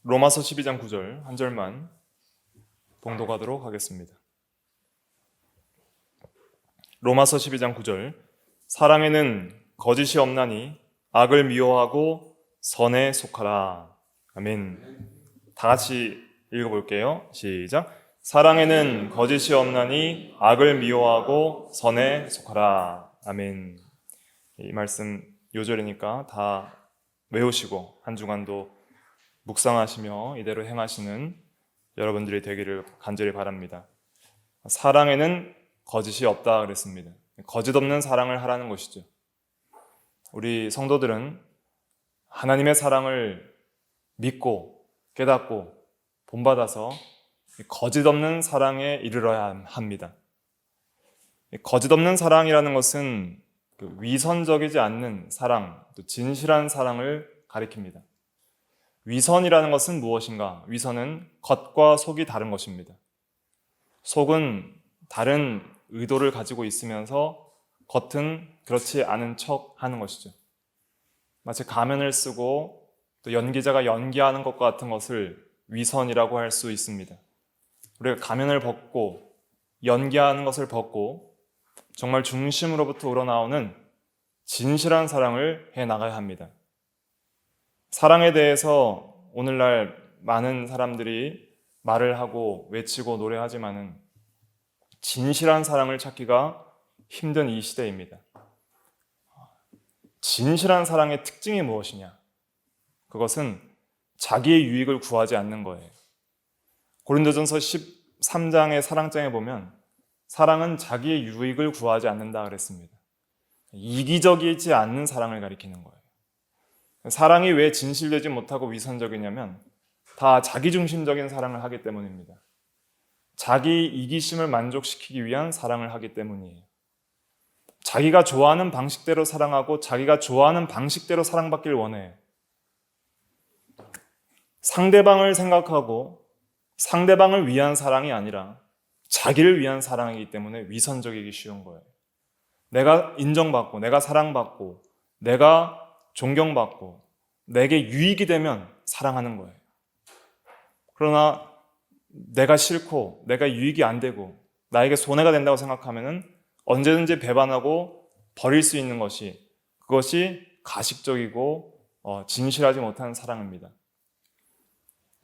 로마서 12장 9절 한 절만 봉독하도록 하겠습니다. 로마서 12장 9절 사랑에는 거짓이 없나니 악을 미워하고 선에 속하라. 아멘. 다 같이 읽어볼게요. 시작. 사랑에는 거짓이 없나니 악을 미워하고 선에 속하라. 아멘. 이 말씀 요절이니까 다 외우시고 한 주간도 묵상하시며 이대로 행하시는 여러분들이 되기를 간절히 바랍니다. 사랑에는 거짓이 없다 그랬습니다. 거짓 없는 사랑을 하라는 것이죠. 우리 성도들은 하나님의 사랑을 믿고 깨닫고 본받아서 거짓 없는 사랑에 이르러야 합니다. 거짓 없는 사랑이라는 것은 위선적이지 않는 사랑, 또 진실한 사랑을 가리킵니다. 위선이라는 것은 무엇인가? 위선은 겉과 속이 다른 것입니다. 속은 다른 의도를 가지고 있으면서 겉은 그렇지 않은 척 하는 것이죠. 마치 가면을 쓰고 또 연기자가 연기하는 것 같은 것을 위선이라고 할 수 있습니다. 우리가 가면을 벗고 연기하는 것을 벗고 정말 중심으로부터 우러나오는 진실한 사랑을 해나가야 합니다. 사랑에 대해서 오늘날 많은 사람들이 말을 하고 외치고 노래하지만은 진실한 사랑을 찾기가 힘든 이 시대입니다. 진실한 사랑의 특징이 무엇이냐? 그것은 자기의 유익을 구하지 않는 거예요. 고린도전서 13장의 사랑장에 보면 사랑은 자기의 유익을 구하지 않는다 그랬습니다. 이기적이지 않는 사랑을 가리키는 거예요. 사랑이 왜 진실되지 못하고 위선적이냐면 다 자기중심적인 사랑을 하기 때문입니다. 자기 이기심을 만족시키기 위한 사랑을 하기 때문이에요. 자기가 좋아하는 방식대로 사랑하고 자기가 좋아하는 방식대로 사랑받길 원해요. 상대방을 생각하고 상대방을 위한 사랑이 아니라 자기를 위한 사랑이기 때문에 위선적이기 쉬운 거예요. 내가 인정받고 내가 사랑받고 내가 존경받고 내게 유익이 되면 사랑하는 거예요. 그러나 내가 싫고 내가 유익이 안 되고 나에게 손해가 된다고 생각하면 언제든지 배반하고 버릴 수 있는 그것이 가식적이고 진실하지 못한 사랑입니다.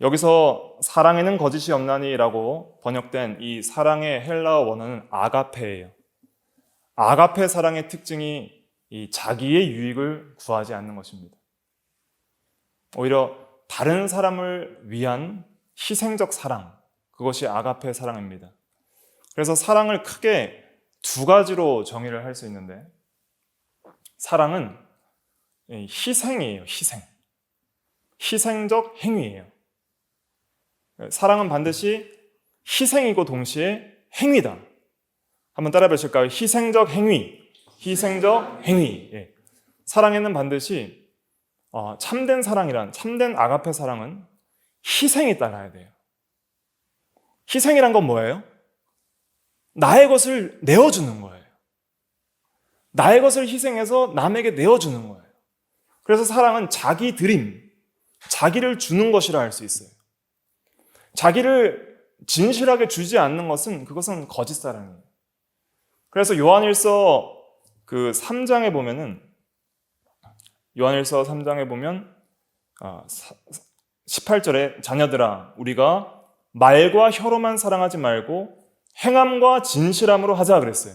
여기서 사랑에는 거짓이 없나니라고 번역된 이 사랑의 헬라어 원어는 아가페예요. 아가페 사랑의 특징이 이 자기의 유익을 구하지 않는 것입니다. 오히려 다른 사람을 위한 희생적 사랑, 그것이 아가페 사랑입니다. 그래서 사랑을 크게 두 가지로 정의를 할 수 있는데 사랑은 희생이에요. 희생적 행위예요. 사랑은 반드시 희생이고 동시에 행위다. 한번 따라 보실까요? 희생적 행위. 사랑에는 반드시 참된 아가페 사랑은 희생이 따라야 돼요. 희생이란 건 뭐예요? 나의 것을 내어주는 거예요. 나의 것을 희생해서 남에게 내어주는 거예요. 그래서 사랑은 자기 드림, 자기를 주는 것이라 할 수 있어요. 자기를 진실하게 주지 않는 그것은 거짓 사랑이에요. 그래서 요한일서 3장에 보면은 요한일서 3장에 보면 18절에 자녀들아 우리가 말과 혀로만 사랑하지 말고 행함과 진실함으로 하자 그랬어요.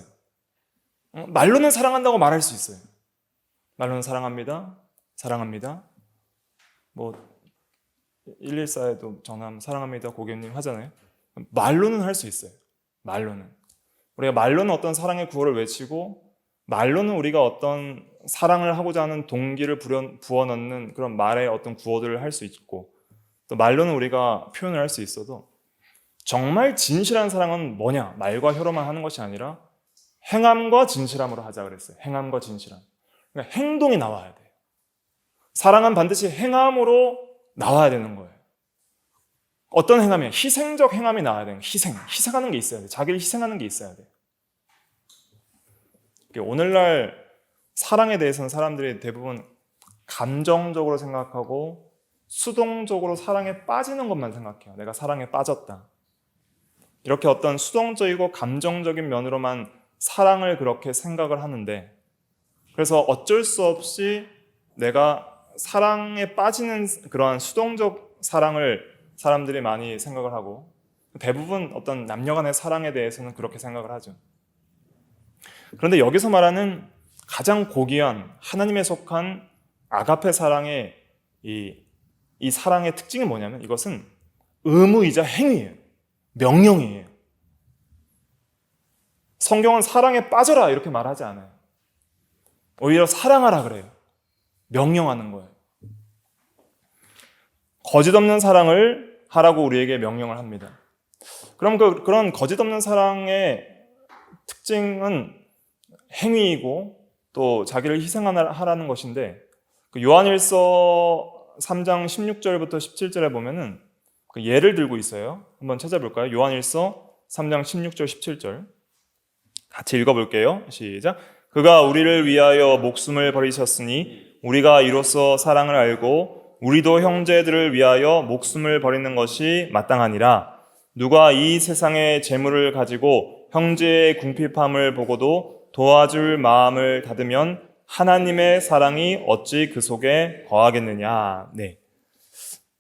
말로는 사랑한다고 말할 수 있어요. 말로는 사랑합니다. 뭐 114에도 전화하면 사랑합니다 고객님 하잖아요. 말로는 할 수 있어요. 우리가 말로는 어떤 사랑의 구호를 외치고 말로는 우리가 어떤 사랑을 하고자 하는 동기를 부어넣는 그런 말의 어떤 구호들을 할 수 있고 또 말로는 우리가 표현을 할 수 있어도 정말 진실한 사랑은 뭐냐? 말과 혀로만 하는 것이 아니라 행함과 진실함으로 하자 그랬어요. 행함과 진실함. 그러니까 행동이 나와야 돼요. 사랑은 반드시 행함으로 나와야 되는 거예요. 어떤 행함이에요? 희생적 행함이 나와야 돼요. 희생하는 게 있어야 돼요. 자기를 희생하는 게 있어야 돼요. 오늘날 사랑에 대해서는 사람들이 대부분 감정적으로 생각하고 수동적으로 사랑에 빠지는 것만 생각해요. 내가 사랑에 빠졌다. 이렇게 어떤 수동적이고 감정적인 면으로만 사랑을 그렇게 생각을 하는데, 그래서 어쩔 수 없이 내가 사랑에 빠지는 그러한 수동적 사랑을 사람들이 많이 생각을 하고, 대부분 어떤 남녀 간의 사랑에 대해서는 그렇게 생각을 하죠. 그런데 여기서 말하는 가장 고귀한 하나님에 속한 아가페 사랑의 이 사랑의 특징이 뭐냐면, 이것은 의무이자 행위예요. 명령이에요. 성경은 사랑에 빠져라 이렇게 말하지 않아요. 오히려 사랑하라 그래요. 명령하는 거예요. 거짓 없는 사랑을 하라고 우리에게 명령을 합니다. 그럼 그런 거짓 없는 사랑의 특징은 행위이고 또 자기를 희생하라는 것인데, 요한일서 3장 16절부터 17절에 보면은 그 예를 들고 있어요. 한번 찾아볼까요? 요한일서 3장 16절 17절 같이 읽어볼게요. 시작. 그가 우리를 위하여 목숨을 버리셨으니 우리가 이로써 사랑을 알고 우리도 형제들을 위하여 목숨을 버리는 것이 마땅하니라. 누가 이 세상의 재물을 가지고 형제의 궁핍함을 보고도 도와줄 마음을 닫으면 하나님의 사랑이 어찌 그 속에 거하겠느냐. 네.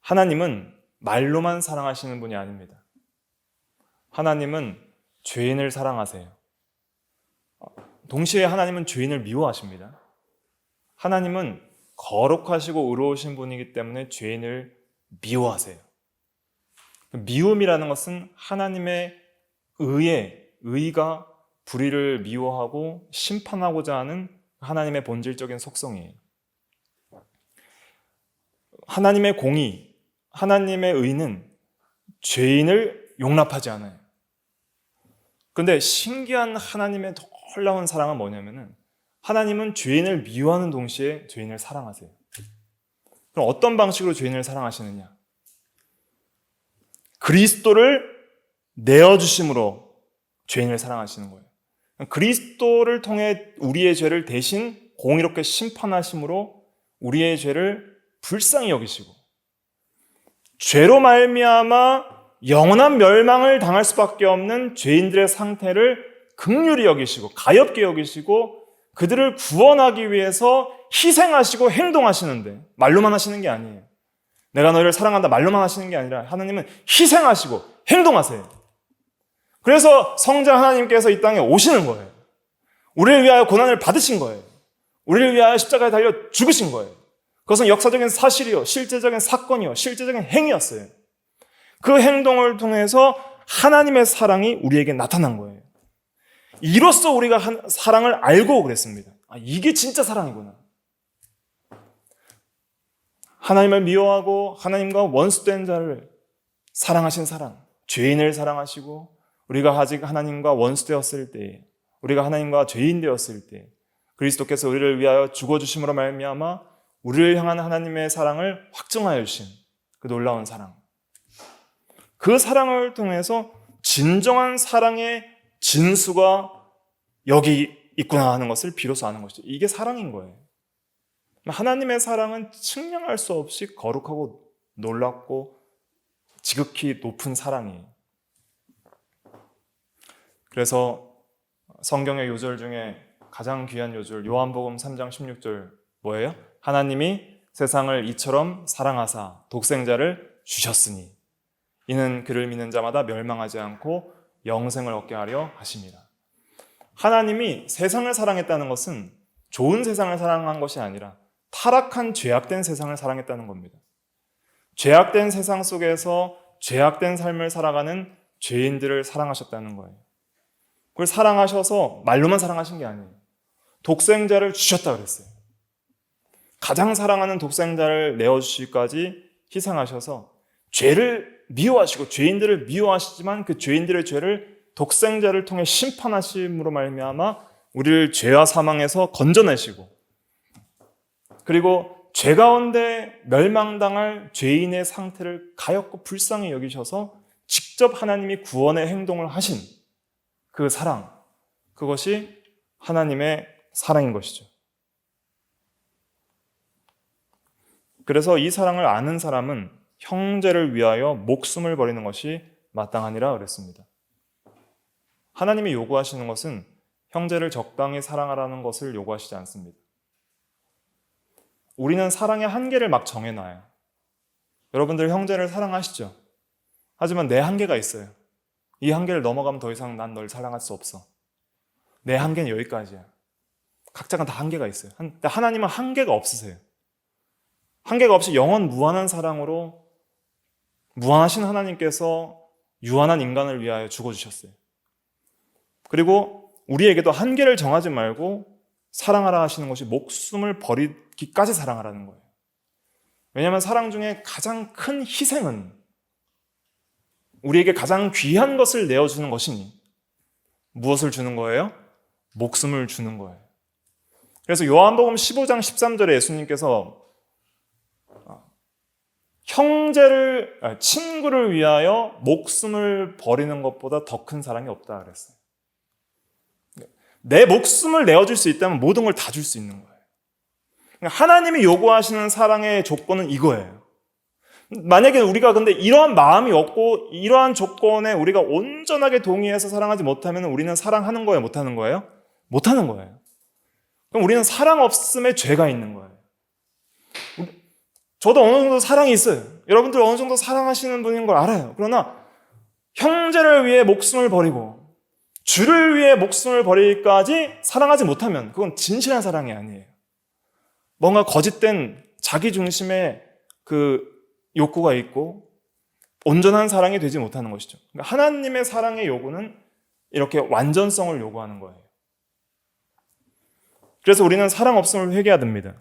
하나님은 말로만 사랑하시는 분이 아닙니다. 하나님은 죄인을 사랑하세요. 동시에 하나님은 죄인을 미워하십니다. 하나님은 거룩하시고 의로우신 분이기 때문에 죄인을 미워하세요. 미움이라는 것은 하나님의 의가 불의를 미워하고 심판하고자 하는 하나님의 본질적인 속성이에요. 하나님의 공의, 하나님의 의는 죄인을 용납하지 않아요. 그런데 신기한 하나님의 놀라운 사랑은 뭐냐면은, 하나님은 죄인을 미워하는 동시에 죄인을 사랑하세요. 그럼 어떤 방식으로 죄인을 사랑하시느냐? 그리스도를 내어주심으로 죄인을 사랑하시는 거예요. 그리스도를 통해 우리의 죄를 대신 공의롭게 심판하심으로 우리의 죄를 불쌍히 여기시고, 죄로 말미암아 영원한 멸망을 당할 수밖에 없는 죄인들의 상태를 긍휼히 여기시고 가엾게 여기시고 그들을 구원하기 위해서 희생하시고 행동하시는데, 말로만 하시는 게 아니에요. 내가 너희를 사랑한다 말로만 하시는 게 아니라 하나님은 희생하시고 행동하세요. 그래서 성자 하나님께서 이 땅에 오시는 거예요. 우리를 위하여 고난을 받으신 거예요. 우리를 위하여 십자가에 달려 죽으신 거예요. 그것은 역사적인 사실이요, 실제적인 사건이요, 실제적인 행위였어요. 그 행동을 통해서 하나님의 사랑이 우리에게 나타난 거예요. 이로써 우리가 사랑을 알고 그랬습니다. 이게 진짜 사랑이구나. 하나님을 미워하고 하나님과 원수된 자를 사랑하신 사랑, 죄인을 사랑하시고, 우리가 아직 하나님과 원수되었을 때, 우리가 하나님과 죄인 되었을 때 그리스도께서 우리를 위하여 죽어주심으로 말미암아 우리를 향한 하나님의 사랑을 확증하여 주신 그 놀라운 사랑, 그 사랑을 통해서 진정한 사랑의 진수가 여기 있구나 하는 것을 비로소 아는 것이죠. 이게 사랑인 거예요. 하나님의 사랑은 측량할 수 없이 거룩하고 놀랍고 지극히 높은 사랑이에요. 그래서 성경의 요절 중에 가장 귀한 요절, 요한복음 3장 16절 뭐예요? 하나님이 세상을 이처럼 사랑하사 독생자를 주셨으니 이는 그를 믿는 자마다 멸망하지 않고 영생을 얻게 하려 하심이라. 하나님이 세상을 사랑했다는 것은 좋은 세상을 사랑한 것이 아니라 타락한 죄악된 세상을 사랑했다는 겁니다. 죄악된 세상 속에서 죄악된 삶을 살아가는 죄인들을 사랑하셨다는 거예요. 그걸 사랑하셔서 말로만 사랑하신 게 아니에요. 독생자를 주셨다 그랬어요. 가장 사랑하는 독생자를 내어주시기까지 희생하셔서 죄를 미워하시고 죄인들을 미워하시지만 그 죄인들의 죄를 독생자를 통해 심판하심으로 말미암아 우리를 죄와 사망에서 건져내시고, 그리고 죄 가운데 멸망당할 죄인의 상태를 가엾고 불쌍히 여기셔서 직접 하나님이 구원의 행동을 하신 그 사랑, 그것이 하나님의 사랑인 것이죠. 그래서 이 사랑을 아는 사람은 형제를 위하여 목숨을 버리는 것이 마땅하니라 그랬습니다. 하나님이 요구하시는 것은 형제를 적당히 사랑하라는 것을 요구하시지 않습니다. 우리는 사랑의 한계를 막 정해놔요. 여러분들 형제를 사랑하시죠? 하지만 내 한계가 있어요. 이 한계를 넘어가면 더 이상 난 널 사랑할 수 없어. 내 한계는 여기까지야. 각자가 다 한계가 있어요. 근데 하나님은 한계가 없으세요. 한계가 없이 영원 무한한 사랑으로 무한하신 하나님께서 유한한 인간을 위하여 죽어주셨어요. 그리고 우리에게도 한계를 정하지 말고 사랑하라 하시는 것이 목숨을 버리기까지 사랑하라는 거예요. 왜냐하면 사랑 중에 가장 큰 희생은 우리에게 가장 귀한 것을 내어주는 것이니 무엇을 주는 거예요? 목숨을 주는 거예요. 그래서 요한복음 15장 13절에 예수님께서 친구를 위하여 목숨을 버리는 것보다 더 큰 사랑이 없다 그랬어요. 내 목숨을 내어줄 수 있다면 모든 걸 다 줄 수 있는 거예요. 하나님이 요구하시는 사랑의 조건은 이거예요. 만약에 우리가 근데 이러한 마음이 없고 이러한 조건에 우리가 온전하게 동의해서 사랑하지 못하면 우리는 사랑하는 거예요? 못하는 거예요? 못하는 거예요. 그럼 우리는 사랑 없음에 죄가 있는 거예요. 저도 어느 정도 사랑이 있어요. 여러분들 어느 정도 사랑하시는 분인 걸 알아요. 그러나 형제를 위해 목숨을 버리고 주를 위해 목숨을 버리기까지 사랑하지 못하면 그건 진실한 사랑이 아니에요. 뭔가 거짓된 자기 중심의 그 욕구가 있고 온전한 사랑이 되지 못하는 것이죠. 그러니까 하나님의 사랑의 요구는 이렇게 완전성을 요구하는 거예요. 그래서 우리는 사랑 없음을 회개해야 됩니다.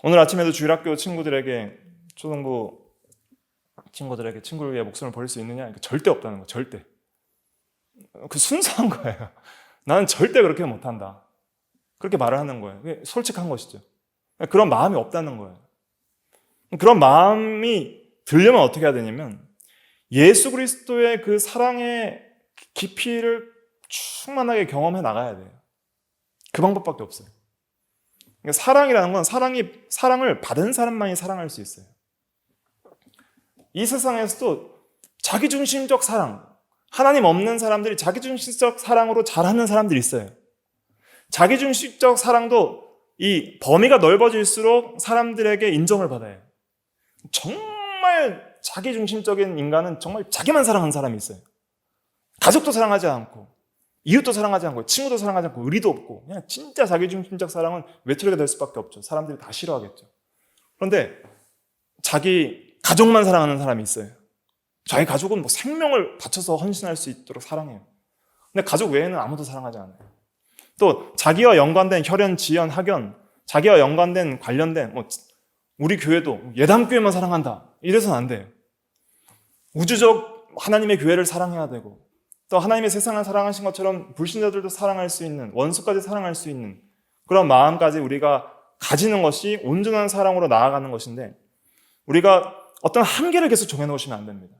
오늘 아침에도 주일학교 친구들에게 초등부 친구들에게 친구를 위해 목숨을 버릴 수 있느냐? 절대 없다는 거예요. 절대. 그 순수한 거예요. 나는 절대 그렇게 못한다. 그렇게 말을 하는 거예요. 솔직한 것이죠. 그런 마음이 없다는 거예요. 그런 마음이 들려면 어떻게 해야 되냐면 예수 그리스도의 그 사랑의 깊이를 충만하게 경험해 나가야 돼요. 그 방법밖에 없어요. 그러니까 사랑이라는 건 사랑을 받은 사람만이 사랑할 수 있어요. 이 세상에서도 자기중심적 사랑, 하나님 없는 사람들이 자기중심적 사랑으로 잘하는 사람들이 있어요. 자기중심적 사랑도 이 범위가 넓어질수록 사람들에게 인정을 받아요. 정말 자기중심적인 인간은 정말 자기만 사랑하는 사람이 있어요. 가족도 사랑하지 않고 이웃도 사랑하지 않고 친구도 사랑하지 않고 의리도 없고 그냥 진짜 자기중심적 사랑은 외톨이가 될 수밖에 없죠. 사람들이 다 싫어하겠죠. 그런데 자기 가족만 사랑하는 사람이 있어요. 자기 가족은 뭐 생명을 바쳐서 헌신할 수 있도록 사랑해요. 근데 가족 외에는 아무도 사랑하지 않아요. 또 자기와 연관된 혈연, 지연, 학연, 자기와 연관된 관련된 우리 교회도 예담교회만 사랑한다. 이래서는 안 돼요. 우주적 하나님의 교회를 사랑해야 되고 또 하나님의 세상을 사랑하신 것처럼 불신자들도 사랑할 수 있는, 원수까지 사랑할 수 있는 그런 마음까지 우리가 가지는 것이 온전한 사랑으로 나아가는 것인데 우리가 어떤 한계를 계속 정해놓으시면 안 됩니다.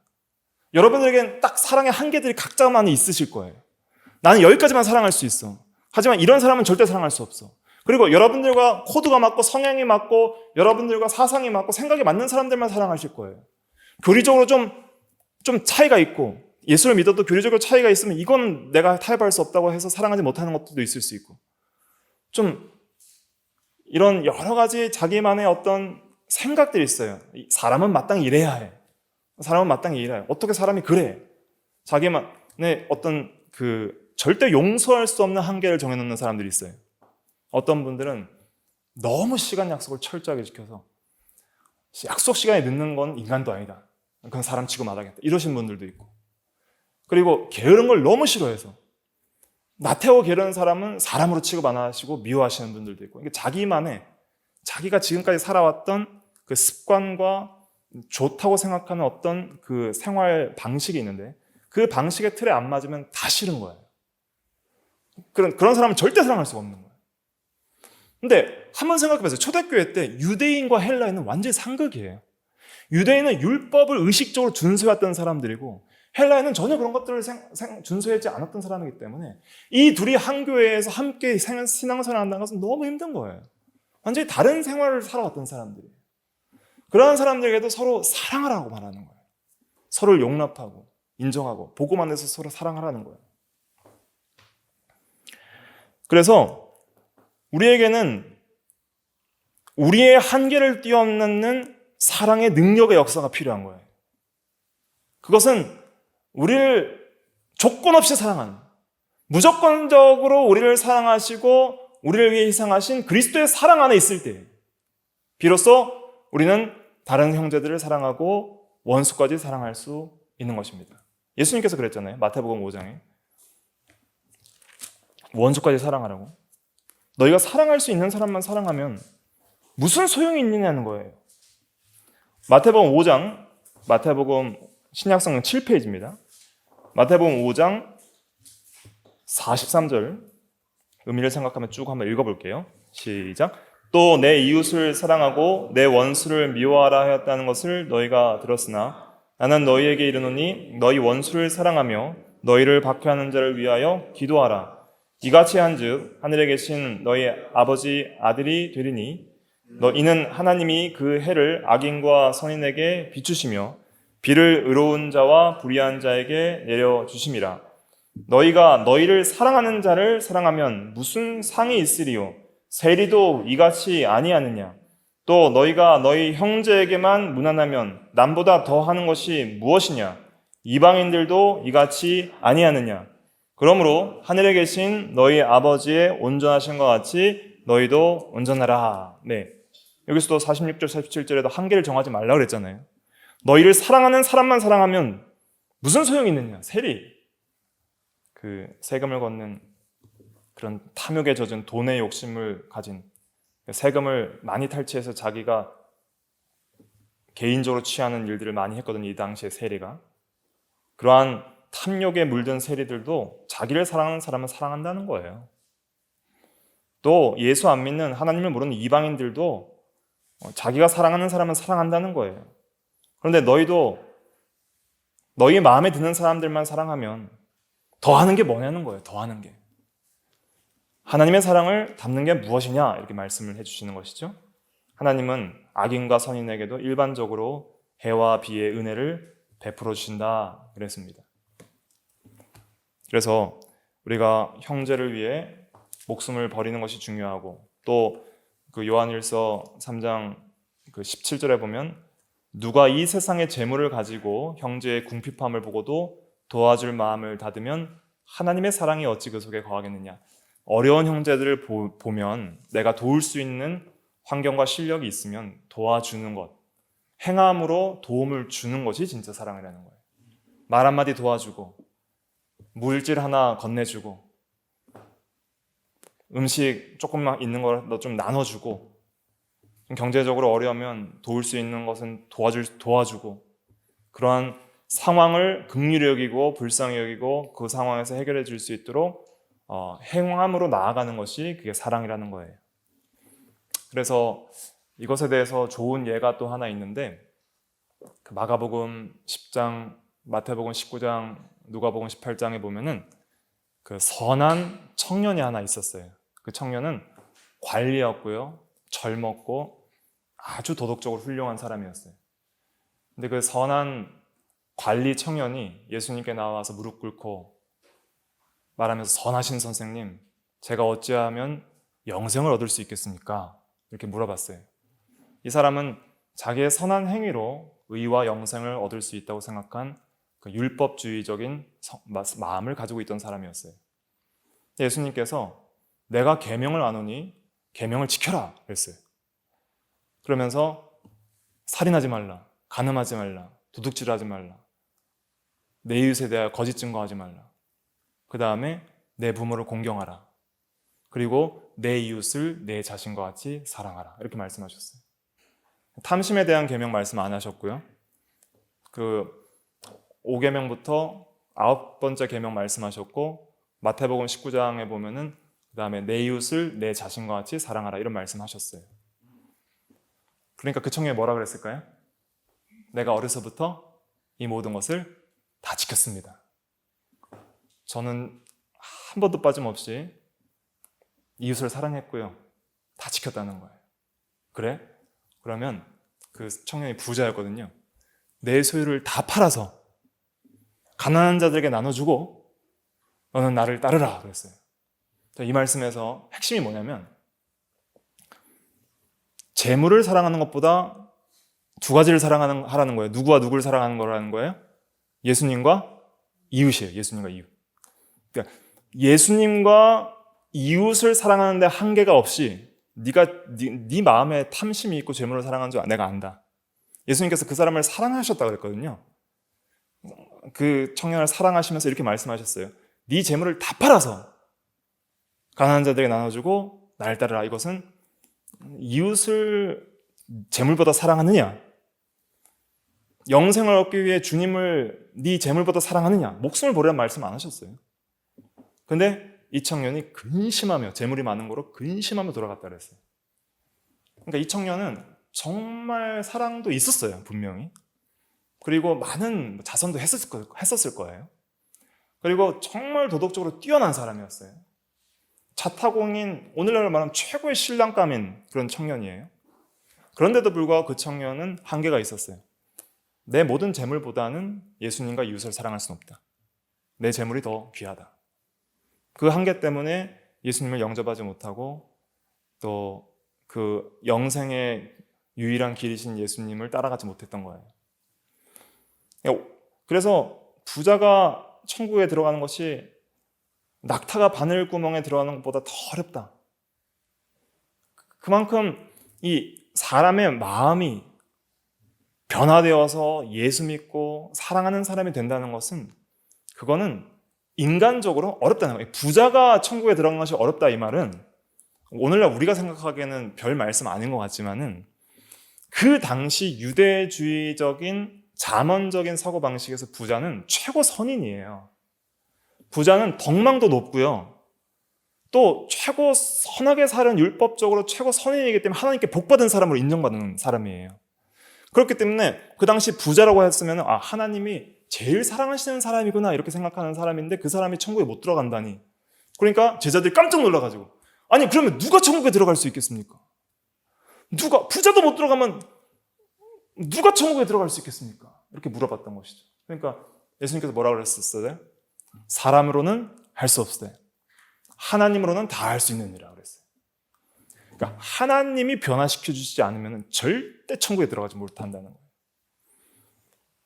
여러분들에게는 딱 사랑의 한계들이 각자만이 있으실 거예요. 나는 여기까지만 사랑할 수 있어. 하지만 이런 사람은 절대 사랑할 수 없어. 그리고 여러분들과 코드가 맞고 성향이 맞고 여러분들과 사상이 맞고 생각이 맞는 사람들만 사랑하실 거예요. 교리적으로 좀 차이가 있고 예수를 믿어도 교리적으로 차이가 있으면 이건 내가 타협할 수 없다고 해서 사랑하지 못하는 것도 있을 수 있고 좀 이런 여러 가지 자기만의 어떤 생각들이 있어요. 사람은 마땅히 이래야 해. 사람은 마땅히 이래야 해. 어떻게 사람이 그래? 자기만의 어떤 절대 용서할 수 없는 한계를 정해놓는 사람들이 있어요. 어떤 분들은 너무 시간 약속을 철저하게 지켜서 약속 시간에 늦는 건 인간도 아니다. 그건 사람 치고 마다겠다. 이러신 분들도 있고 그리고 게으른 걸 너무 싫어해서 나태하고 게으른 사람은 사람으로 취급 안 하시고 미워하시는 분들도 있고 자기가 지금까지 살아왔던 그 습관과 좋다고 생각하는 어떤 그 생활 방식이 있는데 그 방식의 틀에 안 맞으면 다 싫은 거예요. 그런 사람은 절대 사랑할 수가 없는 거예요. 근데 한번 생각해보세요. 초대교회 때 유대인과 헬라인은 완전히 상극이에요. 유대인은 율법을 의식적으로 준수해왔던 사람들이고 헬라인은 전혀 그런 것들을 준수하지 않았던 사람이기 때문에 이 둘이 한 교회에서 함께 신앙생활을 한다는 것은 너무 힘든 거예요. 완전히 다른 생활을 살아왔던 사람들이에요. 그러한 사람들에게도 서로 사랑하라고 말하는 거예요. 서로를 용납하고 인정하고 보고만 해서 서로 사랑하라는 거예요. 그래서 우리에게는 우리의 한계를 뛰어넘는 사랑의 능력의 역사가 필요한 거예요. 그것은 우리를 조건 없이 사랑하는, 무조건적으로 우리를 사랑하시고 우리를 위해 희생하신 그리스도의 사랑 안에 있을 때 비로소 우리는 다른 형제들을 사랑하고 원수까지 사랑할 수 있는 것입니다. 예수님께서 그랬잖아요. 마태복음 5장에 원수까지 사랑하라고. 너희가 사랑할 수 있는 사람만 사랑하면 무슨 소용이 있느냐는 거예요. 마태복음 5장, 마태복음 신약성경 7페이지입니다. 마태복음 5장 43절 의미를 생각하며 쭉 한번 읽어볼게요. 시작. 또 내 이웃을 사랑하고 내 원수를 미워하라 하였다는 것을 너희가 들었으나 나는 너희에게 이르노니 너희 원수를 사랑하며 너희를 박해하는 자를 위하여 기도하라. 이같이 한즉 하늘에 계신 너희 아버지 아들이 되리니 이는 하나님이 그 해를 악인과 선인에게 비추시며 비를 의로운 자와 불의한 자에게 내려주심이라. 너희가 너희를 사랑하는 자를 사랑하면 무슨 상이 있으리요? 세리도 이같이 아니하느냐? 또 너희가 너희 형제에게만 무난하면 남보다 더 하는 것이 무엇이냐? 이방인들도 이같이 아니하느냐? 그러므로 하늘에 계신 너희 아버지의 온전하신 것 같이 너희도 온전하라. 네. 여기서도 46절, 47절에도 한계를 정하지 말라 그랬잖아요. 너희를 사랑하는 사람만 사랑하면 무슨 소용이 있느냐? 세리. 그 세금을 걷는 그런 탐욕에 젖은 돈의 욕심을 가진, 세금을 많이 탈취해서 자기가 개인적으로 취하는 일들을 많이 했거든요. 이 당시에 세리가. 그러한 탐욕에 물든 세리들도 자기를 사랑하는 사람은 사랑한다는 거예요. 또 예수 안 믿는 하나님을 모르는 이방인들도 자기가 사랑하는 사람은 사랑한다는 거예요. 그런데 너희도 너희 마음에 드는 사람들만 사랑하면 더하는 게 뭐냐는 거예요. 더하는 게. 하나님의 사랑을 담는 게 무엇이냐 이렇게 말씀을 해주시는 것이죠. 하나님은 악인과 선인에게도 일반적으로 해와 비의 은혜를 베풀어 주신다 그랬습니다. 그래서 우리가 형제를 위해 목숨을 버리는 것이 중요하고 또 그 요한일서 3장 그 17절에 보면 누가 이 세상의 재물을 가지고 형제의 궁핍함을 보고도 도와줄 마음을 닫으면 하나님의 사랑이 어찌 그 속에 거하겠느냐. 어려운 형제들을 보면 내가 도울 수 있는 환경과 실력이 있으면 도와주는 것, 행함으로 도움을 주는 것이 진짜 사랑이라는 거예요. 말 한마디 도와주고 물질 하나 건네주고 음식 조금만 있는 걸 너 좀 나눠주고 경제적으로 어려우면 도울 수 있는 것은 도와주고 그러한 상황을 긍휼히 여기고 불쌍히 여기고 그 상황에서 해결해 줄 수 있도록 행함으로 나아가는 것이 그게 사랑이라는 거예요. 그래서 이것에 대해서 좋은 예가 또 하나 있는데 그 마가복음 10장, 마태복음 19장, 누가복음 18장에 보면은 그 선한 청년이 하나 있었어요. 그 청년은 관리였고요. 젊었고 아주 도덕적으로 훌륭한 사람이었어요. 근데 그 선한 관리 청년이 예수님께 나와서 무릎 꿇고 말하면서 선하신 선생님, 제가 어찌하면 영생을 얻을 수 있겠습니까? 이렇게 물어봤어요. 이 사람은 자기의 선한 행위로 의와 영생을 얻을 수 있다고 생각한 그 율법주의적인 마음을 가지고 있던 사람이었어요. 예수님께서 내가 계명을 아노니 계명을 지켜라 그랬어요. 그러면서 살인하지 말라, 간음하지 말라, 도둑질하지 말라, 내 이웃에 대하여 거짓 증거하지 말라, 그 다음에 내 부모를 공경하라, 그리고 내 이웃을 내 자신과 같이 사랑하라 이렇게 말씀하셨어요. 탐심에 대한 계명 말씀 안 하셨고요. 그 5계명부터 9번째 계명 말씀하셨고 마태복음 19장에 보면은 그 다음에 내 이웃을 내 자신과 같이 사랑하라 이런 말씀하셨어요. 그러니까 그 청년이 뭐라 그랬을까요? 내가 어려서부터 이 모든 것을 다 지켰습니다. 저는 한 번도 빠짐없이 이웃을 사랑했고요. 다 지켰다는 거예요. 그래? 그러면 그 청년이 부자였거든요. 내 소유를 다 팔아서 가난한 자들에게 나눠주고 너는 나를 따르라 그랬어요. 이 말씀에서 핵심이 뭐냐면 재물을 사랑하는 것보다 두 가지를 하라는 거예요. 누구와 누구를 사랑하는 거라는 거예요? 예수님과 이웃이에요. 예수님과 이웃. 그러니까 예수님과 이웃을 사랑하는데 한계가 없이 네 마음에 탐심이 있고 재물을 사랑하는 줄 내가 안다. 예수님께서 그 사람을 사랑하셨다고 그랬거든요. 그 청년을 사랑하시면서 이렇게 말씀하셨어요. 네 재물을 다 팔아서 가난한 자들에게 나눠주고 나를 따르라. 이것은 이웃을 재물보다 사랑하느냐? 영생을 얻기 위해 주님을 네 재물보다 사랑하느냐? 목숨을 버리란 말씀 안 하셨어요. 근데 이 청년이 근심하며 재물이 많은 거로 근심하며 돌아갔다 그랬어요. 그러니까 이 청년은 정말 사랑도 있었어요. 분명히. 그리고 많은 자선도 했었을 거예요. 그리고 정말 도덕적으로 뛰어난 사람이었어요. 자타공인, 오늘날로 말하면 최고의 신랑감인 그런 청년이에요. 그런데도 불구하고 그 청년은 한계가 있었어요. 내 모든 재물보다는 예수님과 이웃을 사랑할 수는 없다. 내 재물이 더 귀하다. 그 한계 때문에 예수님을 영접하지 못하고 또 그 영생의 유일한 길이신 예수님을 따라가지 못했던 거예요. 그래서 부자가 천국에 들어가는 것이 낙타가 바늘구멍에 들어가는 것보다 더 어렵다. 그만큼 이 사람의 마음이 변화되어서 예수 믿고 사랑하는 사람이 된다는 것은 그거는 인간적으로 어렵다는 거예요. 부자가 천국에 들어간 것이 어렵다 이 말은 오늘날 우리가 생각하기에는 별 말씀 아닌 것 같지만은 그 당시 유대주의적인 잠언적인 사고방식에서 부자는 최고 선인이에요. 부자는 덕망도 높고요. 또 최고 선하게 사는 율법적으로 최고 선인이기 때문에 하나님께 복받은 사람으로 인정받는 사람이에요. 그렇기 때문에 그 당시 부자라고 했으면 하나님이 제일 사랑하시는 사람이구나 이렇게 생각하는 사람인데 그 사람이 천국에 못 들어간다니. 그러니까 제자들이 깜짝 놀라가지고 아니 그러면 누가 천국에 들어갈 수 있겠습니까? 부자도 못 들어가면 누가 천국에 들어갈 수 있겠습니까? 이렇게 물어봤던 것이죠. 그러니까 예수님께서 뭐라고 그랬었어요? 사람으로는 할 수 없으되 하나님으로는 다 할 수 있느니라 그랬어요. 그러니까 하나님이 변화시켜 주시지 않으면 절대 천국에 들어가지 못한다는 거예요.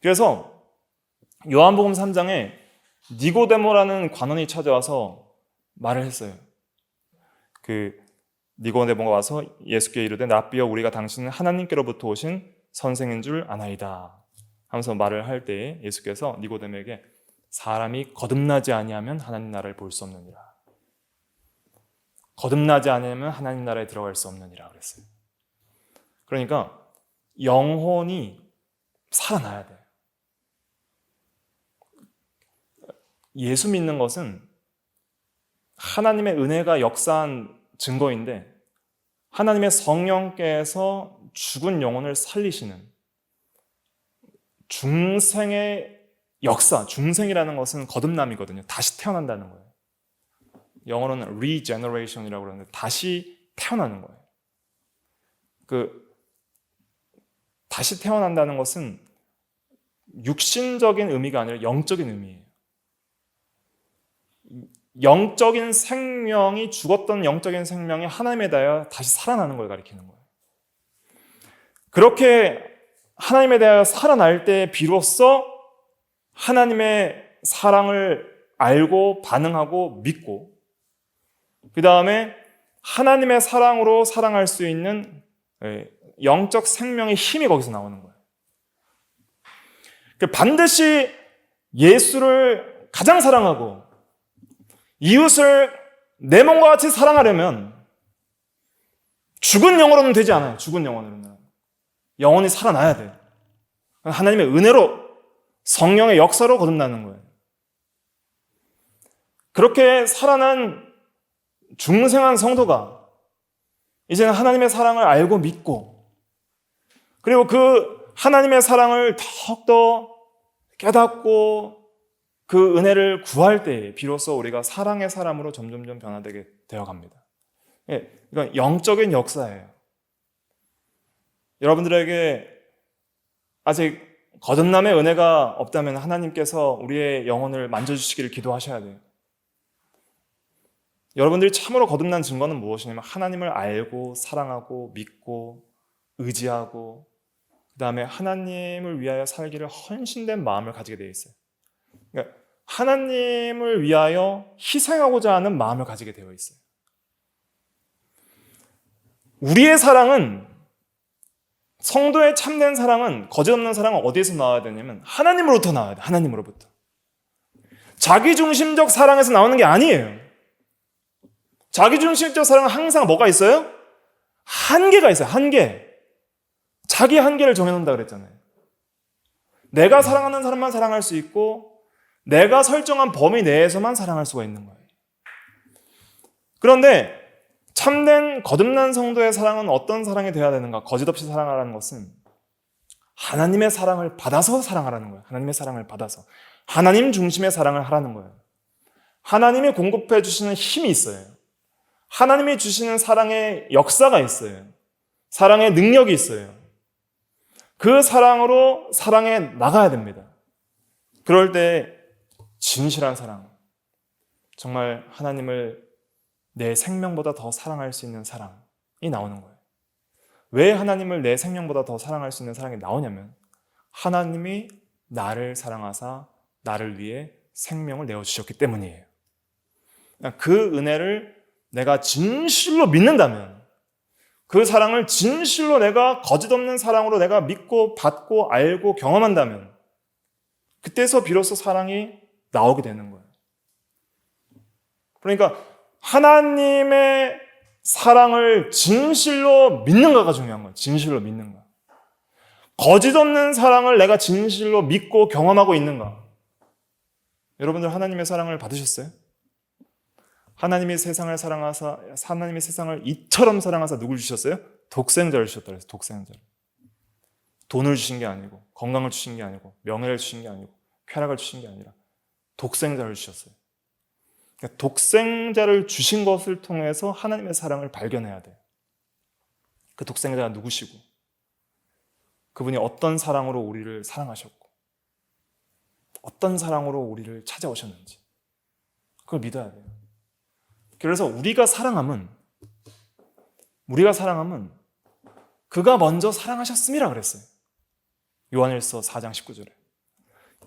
그래서 요한복음 3장에 니고데모라는 관원이 찾아와서 말을 했어요. 그 니고데모가 와서 예수께 이르되 랍비여 우리가 당신은 하나님께로부터 오신 선생인 줄 아나이다 하면서 말을 할 때에 예수께서 니고데모에게 사람이 거듭나지 아니하면 하나님 나라를 볼 수 없느니라. 거듭나지 아니하면 하나님 나라에 들어갈 수 없느니라 그랬어요. 그러니까 영혼이 살아나야 돼요. 예수 믿는 것은 하나님의 은혜가 역사한 증거인데 하나님의 성령께서 죽은 영혼을 살리시는 중생의 역사, 중생이라는 것은 거듭남이거든요. 다시 태어난다는 거예요. 영어로는 regeneration이라고 그러는데 다시 태어나는 거예요. 다시 태어난다는 것은 육신적인 의미가 아니라 영적인 의미예요. 영적인 생명이 죽었던 영적인 생명이 하나님에 대하여 다시 살아나는 걸 가리키는 거예요. 그렇게 하나님에 대하여 살아날 때 비로소 하나님의 사랑을 알고 반응하고 믿고 그 다음에 하나님의 사랑으로 사랑할 수 있는 영적 생명의 힘이 거기서 나오는 거예요. 반드시 예수를 가장 사랑하고 이웃을 내 몸과 같이 사랑하려면 죽은 영으로는 되지 않아요. 죽은 영혼으로는. 영혼이 살아나야 돼요. 하나님의 은혜로 성령의 역사로 거듭나는 거예요. 그렇게 살아난 중생한 성도가 이제는 하나님의 사랑을 알고 믿고 그리고 그 하나님의 사랑을 더욱더 깨닫고 그 은혜를 구할 때에 비로소 우리가 사랑의 사람으로 점점점 변화되게 되어갑니다. 이건 영적인 역사예요. 여러분들에게 아직 거듭남의 은혜가 없다면 하나님께서 우리의 영혼을 만져주시기를 기도하셔야 돼요. 여러분들이 참으로 거듭난 증거는 무엇이냐면 하나님을 알고 사랑하고 믿고 의지하고 그 다음에 하나님을 위하여 살기를 헌신된 마음을 가지게 되어 있어요. 그러니까 하나님을 위하여 희생하고자 하는 마음을 가지게 되어 있어요. 우리의 사랑은, 성도의 참된 사랑은, 거짓 없는 사랑은 어디에서 나와야 되냐면 하나님으로부터 나와야 돼요. 하나님으로부터. 자기중심적 사랑에서 나오는 게 아니에요. 자기중심적 사랑은 항상 뭐가 있어요? 한계가 있어요. 한계. 자기 한계를 정해놓는다 그랬잖아요. 내가 사랑하는 사람만 사랑할 수 있고 내가 설정한 범위 내에서만 사랑할 수가 있는 거예요. 그런데 참된 거듭난 성도의 사랑은 어떤 사랑이 되어야 되는가? 거짓 없이 사랑하라는 것은 하나님의 사랑을 받아서 사랑하라는 거예요. 하나님의 사랑을 받아서. 하나님 중심의 사랑을 하라는 거예요. 하나님이 공급해 주시는 힘이 있어요. 하나님이 주시는 사랑의 역사가 있어요. 사랑의 능력이 있어요. 그 사랑으로 사랑해 나가야 됩니다. 그럴 때 진실한 사랑, 정말 하나님을 내 생명보다 더 사랑할 수 있는 사랑이 나오는 거예요. 왜 하나님을 내 생명보다 더 사랑할 수 있는 사랑이 나오냐면 하나님이 나를 사랑하사 나를 위해 생명을 내어주셨기 때문이에요. 그 은혜를 내가 진실로 믿는다면, 그 사랑을 진실로 내가 거짓 없는 사랑으로 내가 믿고 받고 알고 경험한다면 그때서 비로소 사랑이 나오게 되는 거예요. 그러니까 하나님의 사랑을 진실로 믿는가가 중요한 거예요. 진실로 믿는가. 거짓 없는 사랑을 내가 진실로 믿고 경험하고 있는가. 여러분들 하나님의 사랑을 받으셨어요? 하나님이 세상을 사랑하사, 하나님이 세상을 이처럼 사랑하사 누굴 주셨어요? 독생자를 주셨다 그랬어요. 독생자를. 돈을 주신 게 아니고, 건강을 주신 게 아니고, 명예를 주신 게 아니고, 쾌락을 주신 게 아니라 독생자를 주셨어요. 그러니까 독생자를 주신 것을 통해서 하나님의 사랑을 발견해야 돼요. 그 독생자가 누구시고, 그분이 어떤 사랑으로 우리를 사랑하셨고, 어떤 사랑으로 우리를 찾아오셨는지, 그걸 믿어야 돼요. 그래서 우리가 사랑함은 그가 먼저 사랑하셨음이라 그랬어요. 요한일서 4장 19절에.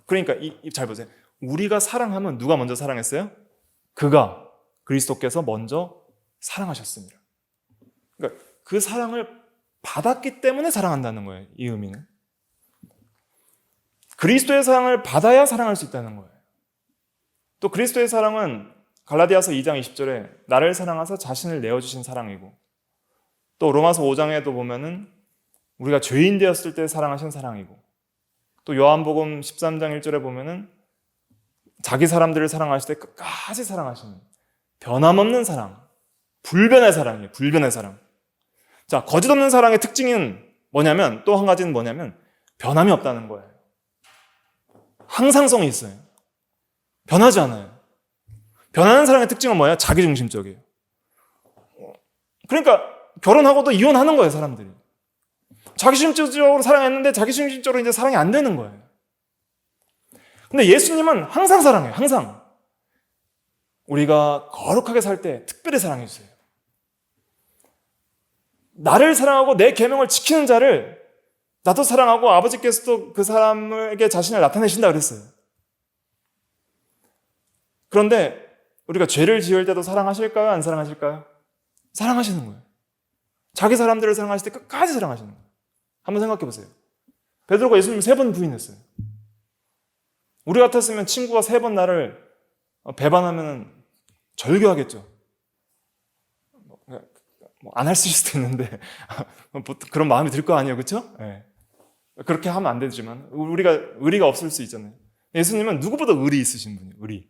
그러니까 잘 보세요. 우리가 사랑하면 누가 먼저 사랑했어요? 그가, 그리스도께서 먼저 사랑하셨습니다. 그러니까 그 사랑을 받았기 때문에 사랑한다는 거예요. 이 의미는. 그리스도의 사랑을 받아야 사랑할 수 있다는 거예요. 또 그리스도의 사랑은 갈라디아서 2장 20절에 나를 사랑하사 자신을 내어주신 사랑이고, 또 로마서 5장에도 보면은 우리가 죄인 되었을 때 사랑하신 사랑이고, 또 요한복음 13장 1절에 보면은 자기 사람들을 사랑하실 때 끝까지 사랑하시는 변함없는 사랑, 불변의 사랑이에요. 불변의 사랑. 자, 거짓 없는 사랑의 특징은 뭐냐면, 또 한 가지는 뭐냐면 변함이 없다는 거예요. 항상성이 있어요. 변하지 않아요. 변하는 사랑의 특징은 뭐예요? 자기중심적이에요. 그러니까 결혼하고도 이혼하는 거예요, 사람들이. 자기중심적으로 사랑했는데 자기중심적으로 이제 사랑이 안 되는 거예요. 근데 예수님은 항상 사랑해요, 항상. 우리가 거룩하게 살 때 특별히 사랑해 주세요. 나를 사랑하고 내 계명을 지키는 자를 나도 사랑하고 아버지께서도 그 사람에게 자신을 나타내신다 그랬어요. 그런데 우리가 죄를 지을 때도 사랑하실까요? 안 사랑하실까요? 사랑하시는 거예요. 자기 사람들을 사랑하실 때 끝까지 사랑하시는 거예요. 한번 생각해 보세요. 베드로가 예수님 3번 부인했어요. 우리 같았으면 친구가 3번 나를 배반하면 절교하겠죠. 안 할 수도 있는데 그런 마음이 들 거 아니에요, 그렇죠? 네. 그렇게 하면 안 되지만 우리가 의리가 없을 수 있잖아요. 예수님은 누구보다 의리 있으신 분이에요. 의리.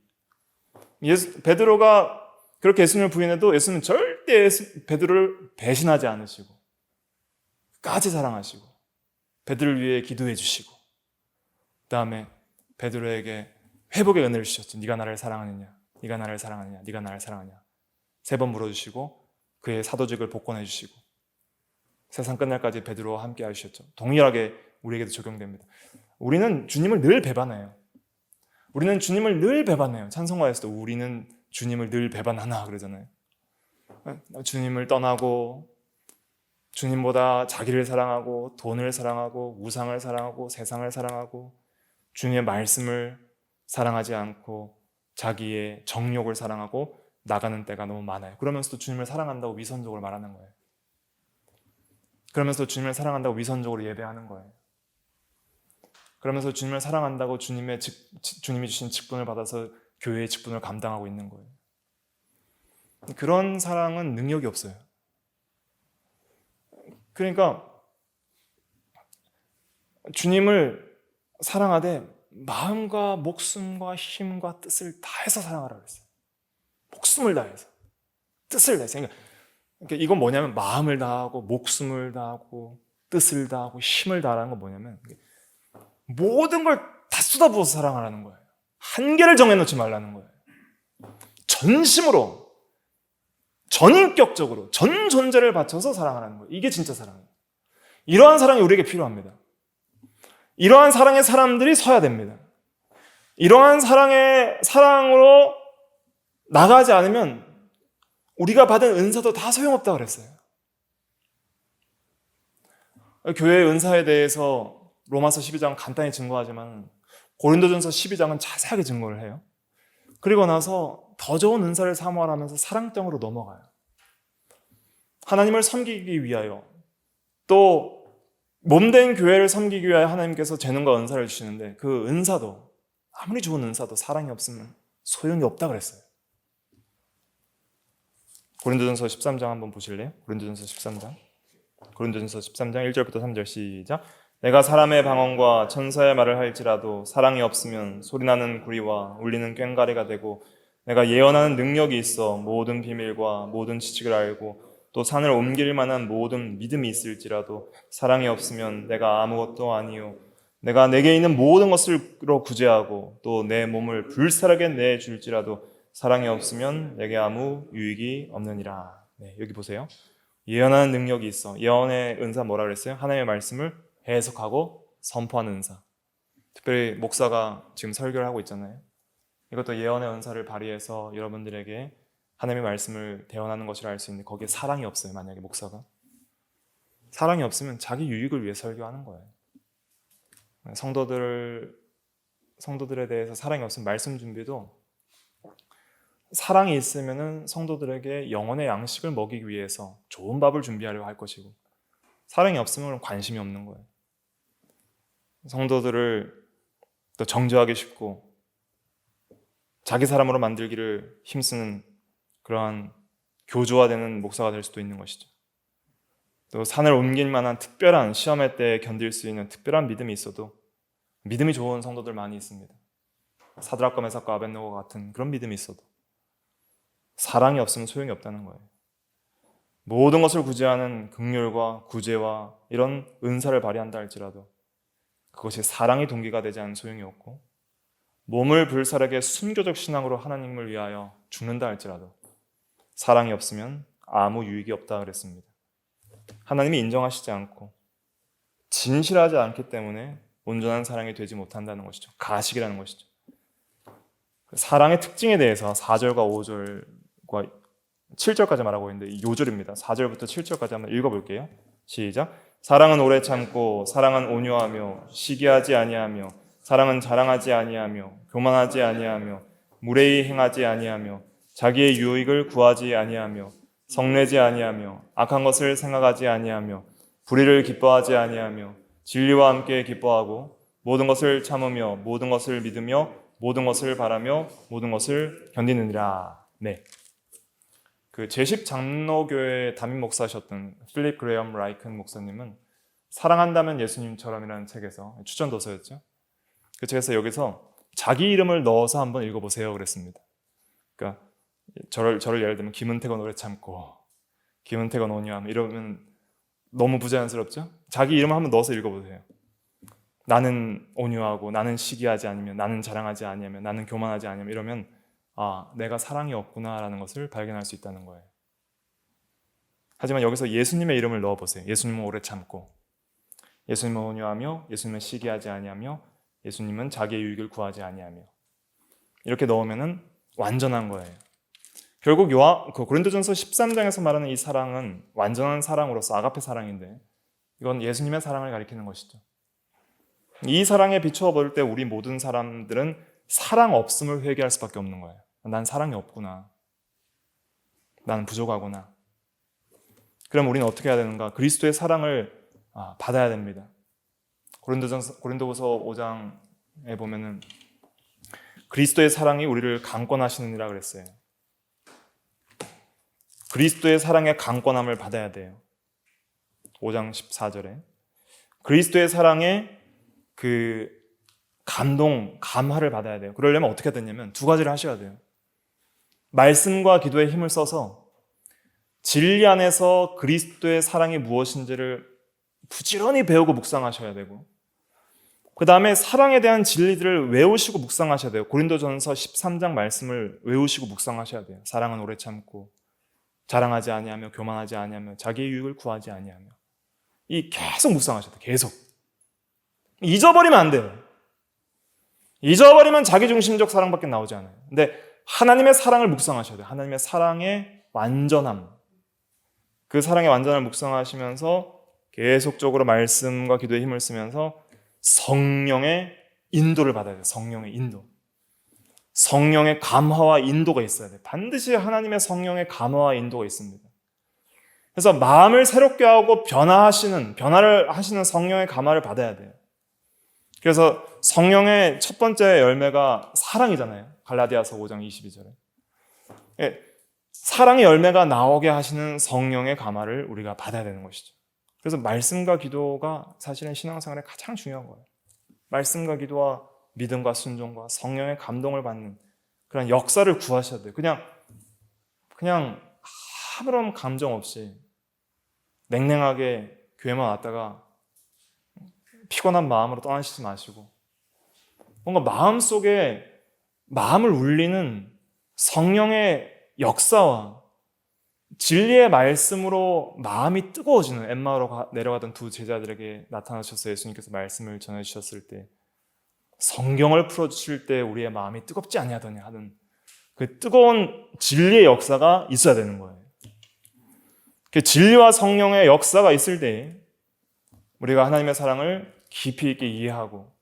베드로가 그렇게 예수님을 부인해도 예수님은 절대 베드로를 배신하지 않으시고 끝까지 사랑하시고 베드로를 위해 기도해 주시고 그 다음에 베드로에게 회복의 은혜를 주셨죠. 네가 나를 사랑하느냐, 네가 나를 사랑하느냐, 네가 나를 사랑하느냐 3번 물어주시고 그의 사도직을 복권해 주시고 세상 끝날까지 베드로와 함께 하셨죠. 동일하게 우리에게도 적용됩니다. 우리는 주님을 늘 배반해요. 우리는 주님을 늘 배반해요. 찬송가에서도 우리는 주님을 늘 배반하나 그러잖아요. 주님을 떠나고 주님보다 자기를 사랑하고 돈을 사랑하고 우상을 사랑하고 세상을 사랑하고 주님의 말씀을 사랑하지 않고 자기의 정욕을 사랑하고 나가는 때가 너무 많아요. 그러면서도 주님을 사랑한다고 위선적으로 말하는 거예요. 그러면서 주님을 사랑한다고 위선적으로 예배하는 거예요. 그러면서 주님을 사랑한다고 주님이 주신 직분을 받아서 교회의 직분을 감당하고 있는 거예요. 그런 사랑은 능력이 없어요. 그러니까 주님을 사랑하되 마음과 목숨과 힘과 뜻을 다해서 사랑하라고 했어요. 목숨을 다해서, 뜻을 다해서. 그러니까 이건 뭐냐면 마음을 다하고 목숨을 다하고 뜻을 다하고 힘을 다하는 건 뭐냐면 모든 걸 다 쏟아부어서 사랑하라는 거예요. 한계를 정해놓지 말라는 거예요. 전심으로, 전인격적으로, 전 존재를 바쳐서 사랑하라는 거예요. 이게 진짜 사랑이에요. 이러한 사랑이 우리에게 필요합니다. 이러한 사랑의 사람들이 서야 됩니다. 이러한 사랑으로 나가지 않으면 우리가 받은 은사도 다 소용없다고 그랬어요. 교회의 은사에 대해서 로마서 12장 간단히 증거하지만 고린도전서 12장은 자세하게 증거를 해요. 그리고 나서 더 좋은 은사를 사모하라면서 사랑장으로 넘어가요. 하나님을 섬기기 위하여 또 몸된 교회를 섬기기 위하여 하나님께서 재능과 은사를 주시는데 그 은사도 아무리 좋은 은사도 사랑이 없으면 소용이 없다 그랬어요. 고린도전서 13장 한번 보실래요? 고린도전서 13장 1절부터 3절 시작. 내가 사람의 방언과 천사의 말을 할지라도 사랑이 없으면 소리나는 구리와 울리는 꽹과리가 되고 내가 예언하는 능력이 있어 모든 비밀과 모든 지식을 알고 또 산을 옮길 만한 모든 믿음이 있을지라도 사랑이 없으면 내가 아무것도 아니요 내가 내게 있는 모든 것으로 구제하고 또 내 몸을 불살하게 내줄지라도 사랑이 없으면 내게 아무 유익이 없느니라. 네, 여기 보세요. 예언하는 능력이 있어. 예언의 은사 뭐라 그랬어요? 하나님의 말씀을 해석하고 선포하는 은사. 특별히 목사가 지금 설교를 하고 있잖아요. 이것도 예언의 은사를 발휘해서 여러분들에게 하나님의 말씀을 대언하는 것이라 할 수 있는데 거기에 사랑이 없어요. 만약에 목사가 사랑이 없으면 자기 유익을 위해 설교하는 거예요. 성도들에 대해서 사랑이 없으면 말씀 준비도 사랑이 있으면 성도들에게 영혼의 양식을 먹이기 위해서 좋은 밥을 준비하려고 할 것이고 사랑이 없으면 관심이 없는 거예요. 성도들을 또 정죄하기 쉽고 자기 사람으로 만들기를 힘쓰는 그러한 교조화되는 목사가 될 수도 있는 것이죠. 또 산을 옮길 만한 특별한 시험의 때에 견딜 수 있는 특별한 믿음이 있어도 믿음이 좋은 성도들 많이 있습니다. 사드락과 메삭과 아벳느고 같은 그런 믿음이 있어도 사랑이 없으면 소용이 없다는 거예요. 모든 것을 구제하는 긍휼과 구제와 이런 은사를 발휘한다 할지라도 그것이 사랑의 동기가 되지 않은 소용이 없고 몸을 불살하게 순교적 신앙으로 하나님을 위하여 죽는다 할지라도 사랑이 없으면 아무 유익이 없다 그랬습니다. 하나님이 인정하시지 않고 진실하지 않기 때문에 온전한 사랑이 되지 못한다는 것이죠. 가식이라는 것이죠. 사랑의 특징에 대해서 4절과 5절과 7절까지 말하고 있는데 이 요절입니다. 4절부터 7절까지 한번 읽어볼게요. 시작. 사랑은 오래 참고 사랑은 온유하며 시기하지 아니하며 사랑은 자랑하지 아니하며 교만하지 아니하며 무례히 행하지 아니하며 자기의 유익을 구하지 아니하며 성내지 아니하며 악한 것을 생각하지 아니하며 불의를 기뻐하지 아니하며 진리와 함께 기뻐하고 모든 것을 참으며 모든 것을 믿으며 모든 것을 바라며 모든 것을 견디느니라. 네. 그 제10 장로교회 담임 목사셨던 필립 그레엄 라이큰 목사님은 사랑한다면 예수님처럼이라는 책에서 추천도서였죠. 그 책에서 여기서 자기 이름을 넣어서 한번 읽어보세요 그랬습니다. 그러니까 저를 예를 들면 김은택은 오래 참고 김은택은 온유함 이러면 너무 부자연스럽죠? 자기 이름을 한번 넣어서 읽어보세요. 나는 온유하고 나는 시기하지 않으면 나는 자랑하지 아니하면 나는 교만하지 아니하면 이러면 아, 내가 사랑이 없구나라는 것을 발견할 수 있다는 거예요. 하지만 여기서 예수님의 이름을 넣어보세요. 예수님은 오래 참고 예수님을 온유하며 예수님을 시기하지 아니하며 예수님은 자기의 유익을 구하지 아니하며. 이렇게 넣으면은 완전한 거예요. 결국 고린도전서 13장에서 말하는 이 사랑은 완전한 사랑으로서 아가페 사랑인데 이건 예수님의 사랑을 가리키는 것이죠. 이 사랑에 비추어 볼 때 우리 모든 사람들은 사랑 없음을 회개할 수밖에 없는 거예요. 난 사랑이 없구나. 나는 부족하구나. 그럼 우리는 어떻게 해야 되는가? 그리스도의 사랑을 받아야 됩니다. 고린도후서 5장에 보면은 그리스도의 사랑이 우리를 강권하시느니라 그랬어요. 그리스도의 사랑의 강권함을 받아야 돼요. 5장 14절에 그리스도의 사랑의 그 감동, 감화를 받아야 돼요. 그러려면 어떻게 되냐면 두 가지를 하셔야 돼요. 말씀과 기도에 힘을 써서 진리 안에서 그리스도의 사랑이 무엇인지를 부지런히 배우고 묵상하셔야 되고, 그 다음에 사랑에 대한 진리들을 외우시고 묵상하셔야 돼요. 고린도전서 13장 말씀을 외우시고 묵상하셔야 돼요. 사랑은 오래 참고 자랑하지 아니하며 교만하지 아니하며 자기의 유익을 구하지 아니하며. 이 계속 묵상하셔야 돼요. 계속. 잊어버리면 안 돼요. 잊어버리면 자기중심적 사랑밖에 나오지 않아요. 근데 하나님의 사랑을 묵상하셔야 돼요. 하나님의 사랑의 완전함. 그 사랑의 완전함을 묵상하시면서 계속적으로 말씀과 기도에 힘을 쓰면서 성령의 인도를 받아야 돼요. 성령의 인도. 성령의 감화와 인도가 있어야 돼요. 반드시 하나님의 성령의 감화와 인도가 있습니다. 그래서 마음을 새롭게 하고 변화를 하시는 성령의 감화를 받아야 돼요. 그래서 성령의 첫 번째 열매가 사랑이잖아요. 갈라디아서 5장 22절에. 사랑의 열매가 나오게 하시는 성령의 감화를 우리가 받아야 되는 것이죠. 그래서 말씀과 기도가 사실은 신앙생활에 가장 중요한 거예요. 말씀과 기도와 믿음과 순종과 성령의 감동을 받는 그런 역사를 구하셔야 돼요. 그냥 아무런 감정 없이 냉랭하게 교회만 왔다가 피곤한 마음으로 떠나시지 마시고 뭔가 마음속에 마음을 울리는 성령의 역사와 진리의 말씀으로 마음이 뜨거워지는, 엠마오로 내려가던 두 제자들에게 나타나셔서 예수님께서 말씀을 전해주셨을 때 성경을 풀어주실 때 우리의 마음이 뜨겁지 아니하더냐 하는 그 뜨거운 진리의 역사가 있어야 되는 거예요. 그 진리와 성령의 역사가 있을 때 우리가 하나님의 사랑을 깊이 있게 이해하고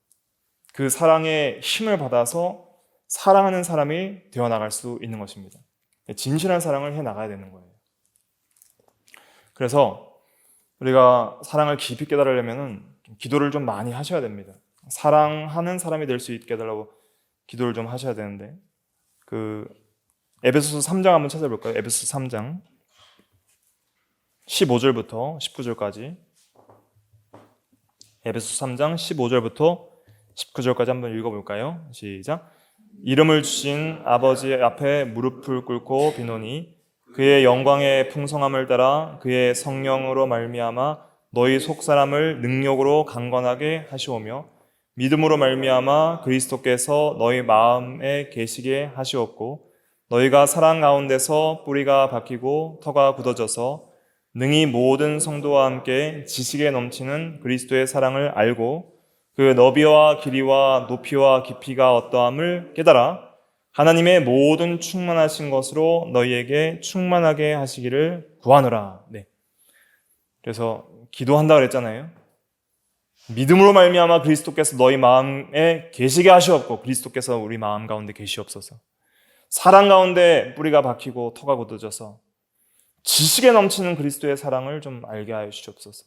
그 사랑의 힘을 받아서 사랑하는 사람이 되어나갈 수 있는 것입니다. 진실한 사랑을 해나가야 되는 거예요. 그래서 우리가 사랑을 깊이 깨달으려면 기도를 좀 많이 하셔야 됩니다. 사랑하는 사람이 될 수 있게 해달라고 기도를 좀 하셔야 되는데, 에베소서 3장 한번 찾아볼까요? 에베소서 3장 15절부터 19절까지. 에베소서 3장 15절부터 19절까지 한번 읽어볼까요? 시작. 이름을 주신 아버지 앞에 무릎을 꿇고 비노니 그의 영광의 풍성함을 따라 그의 성령으로 말미암아 너희 속사람을 능력으로 강건하게 하시오며 믿음으로 말미암아 그리스도께서 너희 마음에 계시게 하시옵고 너희가 사랑 가운데서 뿌리가 박히고 터가 굳어져서 능히 모든 성도와 함께 지식에 넘치는 그리스도의 사랑을 알고 그 너비와 길이와 높이와 깊이가 어떠함을 깨달아 하나님의 모든 충만하신 것으로 너희에게 충만하게 하시기를 구하노라. 네. 그래서 기도한다 그랬잖아요. 믿음으로 말미암아 그리스도께서 너희 마음에 계시게 하시옵고 그리스도께서 우리 마음 가운데 계시옵소서. 사랑 가운데 뿌리가 박히고 터가 굳어져서 지식에 넘치는 그리스도의 사랑을 좀 알게 하여 주시옵소서.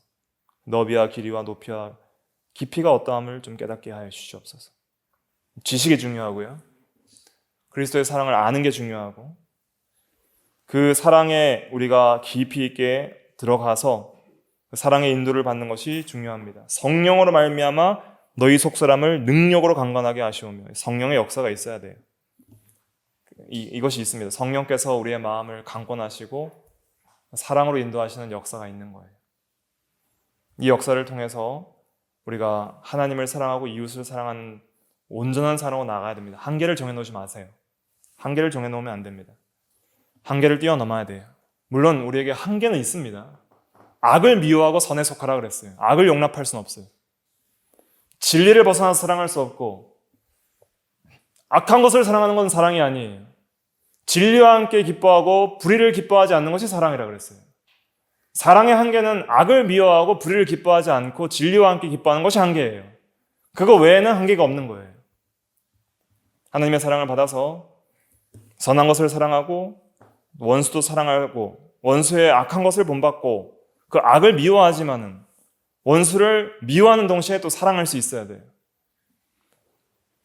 너비와 길이와 높이와 깊이가 어떠함을 좀 깨닫게 하여 주시옵소서. 지식이 중요하고요. 그리스도의 사랑을 아는 게 중요하고 그 사랑에 우리가 깊이 있게 들어가서 그 사랑의 인도를 받는 것이 중요합니다. 성령으로 말미암아 너희 속사람을 능력으로 강건하게 하시오며 성령의 역사가 있어야 돼요. 이것이 있습니다. 성령께서 우리의 마음을 강건하시고 사랑으로 인도하시는 역사가 있는 거예요. 이 역사를 통해서 우리가 하나님을 사랑하고 이웃을 사랑하는 온전한 사랑으로 나아가야 됩니다. 한계를 정해놓지 마세요. 한계를 정해놓으면 안 됩니다. 한계를 뛰어넘어야 돼요. 물론 우리에게 한계는 있습니다. 악을 미워하고 선에 속하라 그랬어요. 악을 용납할 수는 없어요. 진리를 벗어나서 사랑할 수 없고 악한 것을 사랑하는 건 사랑이 아니에요. 진리와 함께 기뻐하고 불의를 기뻐하지 않는 것이 사랑이라 그랬어요. 사랑의 한계는 악을 미워하고 불의를 기뻐하지 않고 진리와 함께 기뻐하는 것이 한계예요. 그거 외에는 한계가 없는 거예요. 하나님의 사랑을 받아서 선한 것을 사랑하고 원수도 사랑하고 원수의 악한 것을 본받고 그 악을 미워하지만은 원수를 미워하는 동시에 또 사랑할 수 있어야 돼요.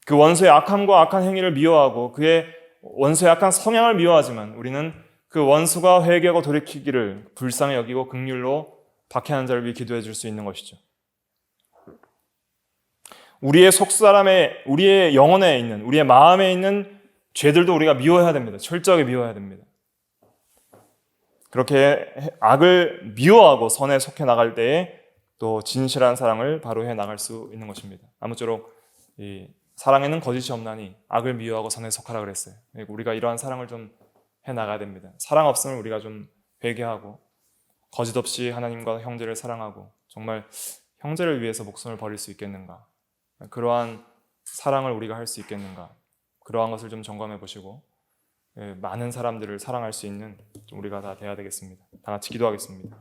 그 원수의 악함과 악한 행위를 미워하고 그의 원수의 악한 성향을 미워하지만 우리는 그 원수가 회개하고 돌이키기를 불쌍히 여기고 긍휼로 박해하는 자를 위해 기도해 줄 수 있는 것이죠. 우리의 속사람의, 우리의 영혼에 있는, 우리의 마음에 있는 죄들도 우리가 미워해야 됩니다. 철저하게 미워해야 됩니다. 그렇게 악을 미워하고 선에 속해 나갈 때에 또 진실한 사랑을 바로 해 나갈 수 있는 것입니다. 아무쪼록 이 사랑에는 거짓이 없나니 악을 미워하고 선에 속하라 그랬어요. 우리가 이러한 사랑을 좀 해 나가야 됩니다. 사랑 없으면 우리가 좀 회개하고 거짓 없이 하나님과 형제를 사랑하고 정말 형제를 위해서 목숨을 버릴 수 있겠는가? 그러한 사랑을 우리가 할 수 있겠는가? 그러한 것을 좀 점검해 보시고 많은 사람들을 사랑할 수 있는 우리가 다 돼야 되겠습니다. 다 같이 기도하겠습니다.